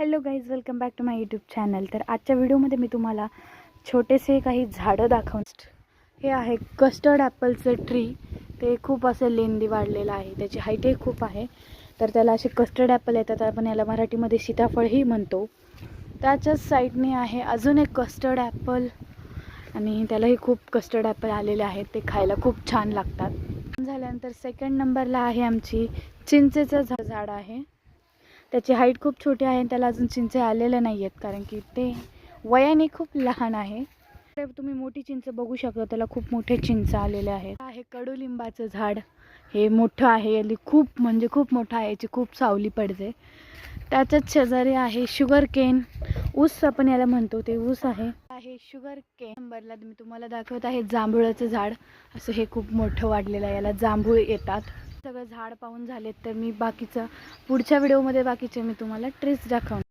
Hello guys, welcome back to my YouTube channel. तर आजच्या व्हिडिओमध्ये मी तुम्हाला छोटेसे काही झाडं दाखवणार. हे आहे कस्टर्ड ॲपलचं ट्री. ते खूप असं लेंदी वाढलेलं आहे, त्याची हाईटही खूप आहे. तर त्याला असे कस्टर्ड ॲपल येतात, आपण याला मराठीमध्ये सीताफळही म्हणतो. त्याच्याच साईडने आहे अजून एक कस्टर्ड ॲपल, आणि त्यालाही खूप कस्टर्ड ॲपल आलेले आहेत. ते खायला खूप छान लागतात. झाल्यानंतर सेकंड नंबरला आहे आमची चिंचेचं झाड आहे. त्याची हाईट खूप छोटी आहे आणि त्याला अजून चिंचे आलेले नाही आहेत, कारण की ते वयाने खूप लहान आहे. तुम्ही मोठी चिंच बघू शकता, त्याला खूप मोठे चिंच आलेले आहेत. आहे कडुलिंबाचं झाड. हे मोठं आहे, याली खूप म्हणजे खूप मोठं आहे, याची खूप सावली पडते. त्याच्याच शेजारी आहे शुगर केन, ऊस आपण याला म्हणतो, ते ऊस आहे शुगर केन. नंबरला मी तुम्हाला दाखवत आहे जांभुळाचं झाड. असं हे खूप मोठं वाढलेलं आहे, याला जांभूळ येतात. सगळं झाड पाहून झालेत, तर मी बाकीचं पुढच्या व्हिडिओमध्ये बाकीचे मी तुम्हाला ट्रीज दाखवणार.